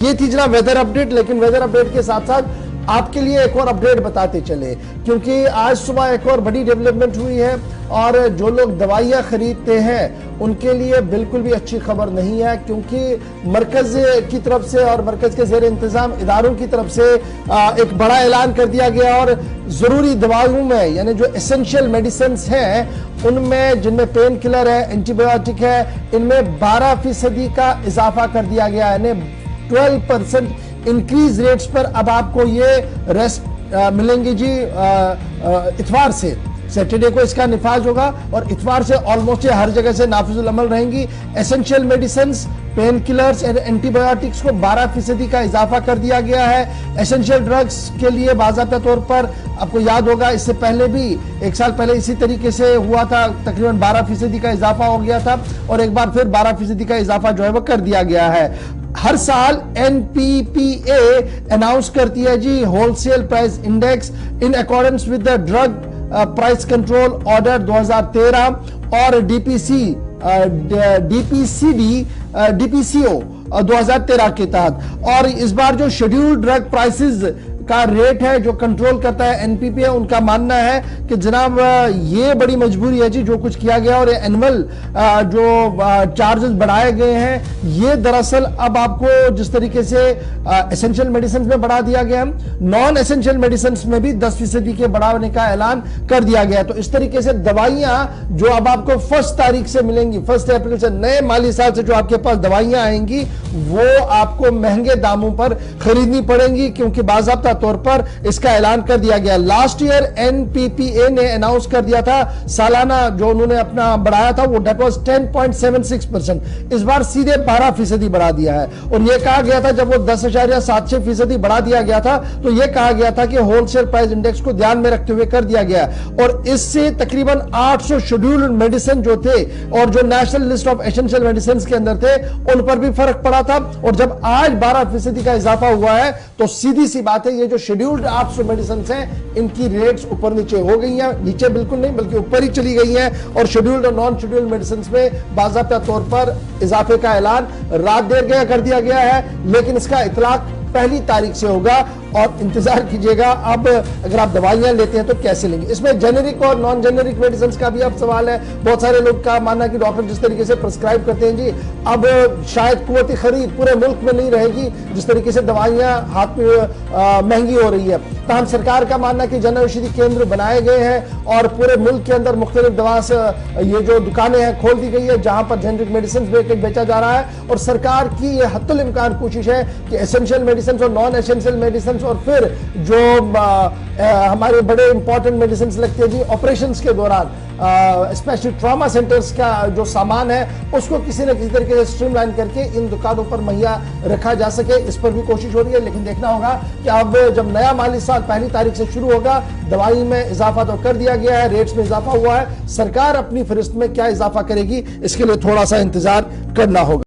ये थी जनाब वेदर अपडेट। लेकिन वेदर अपडेट के साथ साथ आपके लिए एक और अपडेट बताते चले, क्योंकि आज सुबह एक और बड़ी डेवलपमेंट हुई है और जो लोग दवाइयाँ खरीदते हैं उनके लिए बिल्कुल भी अच्छी खबर नहीं है, क्योंकि मरकज की तरफ से और मरकज के ज़ेर इंतजाम इदारों की तरफ से एक बड़ा ऐलान कर दिया गया और ज़रूरी दवाओं में यानी जो एसेंशियल मेडिसिन हैं उनमें, जिनमें पेन किलर है, एंटीबायोटिक है, इनमें 12% का इजाफा कर दिया गया है। यानी 12% इंक्रीज रेट्स पर अब आपको ये रेस्ट मिलेंगे जी। इतवार से सैटरडे को इसका निफाज होगा और इतवार से ऑलमोस्ट हर जगह से नाफिजुल अमल रहेंगी। Essential medicine, pain killers and antibiotics को 12% का इजाफा कर दिया गया है। एसेंशियल ड्रग्स के लिए बाज़ाब्ता तौर पर आपको याद होगा इससे पहले भी एक साल पहले इसी तरीके से हुआ था, तकरीबन 12% का इजाफा हो गया था और एक बार फिर 12% का इजाफा जो है वो कर दिया गया है। हर साल NPPA अनाउंस करती है जी wholesale price index in accordance with the drug price control order 2013 और DPCO 2013 के तहत। और इस बार जो शेड्यूल्ड ड्रग प्राइसेस का रेट है जो कंट्रोल करता है NPPA, उनका मानना है कि जनाब ये बड़ी मजबूरी है जी जो कुछ किया गया और एनुअल जो चार्जेस बढ़ाए गए हैं ये दरअसल अब आपको जिस तरीके से एसेंशियल मेडिसिन में बढ़ा दिया गया, नॉन एसेंशियल मेडिसिन में भी 10% के बढ़ाने का ऐलान कर दिया गया। तो इस तरीके से दवाइयां जो अब आपको 1 तारीख से मिलेंगी, 1 अप्रैल से नए माली साल से जो आपके पास दवाइयां आएंगी वो आपको महंगे दामों पर खरीदनी पड़ेंगी, क्योंकि बाज़ाब्ता तौर पर इसका ऐलान कर दिया गया। लास्ट ईयर NPPA ने अनाउंस कर दिया था सालाना जो उन्होंने अपना बढ़ाया था वो डेट वाज 10.76%। इस बार सीधे 12% बढ़ा दिया है और यह कहा गया था जब वो 10.76% बढ़ा दिया गया था तो यह कहा गया था कि होलसेल प्राइस इंडेक्स को ध्यान में रखते हुए कर दिया गया और इससे तकरीबन 800 शेड्यूल्ड मेडिसिन जो थे और जो national list of essential medicine के अंदर थे उन पर भी फर्क पड़ा था। और जब आज 12% का इजाफा हुआ है तो सीधी सी बात है ये जो शेड्यूल्ड 800 मेडिसिन हैं इनकी रेट्स ऊपर नीचे हो गई हैं, नीचे बिल्कुल नहीं बल्कि ऊपर ही चली गई हैं और शेड्यूल्ड और नॉन शेड्यूल्ड मेडिसिन में बाज़ाब्ता तौर पर इजाफे का ऐलान रात देर गया कर दिया गया है, लेकिन इसका इतलाक 1 तारीख से होगा और इंतजार कीजिएगा। अब अगर आप दवाइयां लेते हैं तो कैसे लेंगे, इसमें जेनेरिक और नॉन जेनेरिक मेडिसिन का भी अब सवाल है। बहुत सारे लोग का मानना है कि डॉक्टर जिस तरीके से प्रिस्क्राइब करते हैं जी अब शायद कुव्वत खरीद पूरे मुल्क में नहीं रहेगी जिस तरीके से दवाइयां हाथ में महंगी हो रही है। तमाम सरकार का मानना है कि जन औषधि केंद्र बनाए गए हैं और पूरे मुल्क के अंदर मुख्तलिफ दवा से ये जो दुकानें हैं खोल दी गई है जहां पर जेनेरिक मेडिसिन बेचा जा रहा है और सरकार की ये हत्तुल इम्कान कोशिश है कि एसेंशियल मेडिसिन और नॉन एसेंशियल मेडिसिन और फिर जो हमारे बड़े इंपॉर्टेंट मेडिसिन लगते हैं जी ऑपरेशंस के दौरान स्पेशली ट्रॉमा सेंटर्स का जो सामान है उसको किसी न किसी तरीके से स्ट्रीमलाइन करके इन दुकानों पर मुहैया रखा जा सके, इस पर भी कोशिश हो रही है। लेकिन देखना होगा कि अब जब नया माली साल 1 तारीख से शुरू होगा दवाई में इजाफा तो कर दिया गया है, रेट्स में इजाफा हुआ है, सरकार अपनी फहरिस्त में क्या इजाफा करेगी इसके लिए थोड़ा सा इंतजार करना होगा।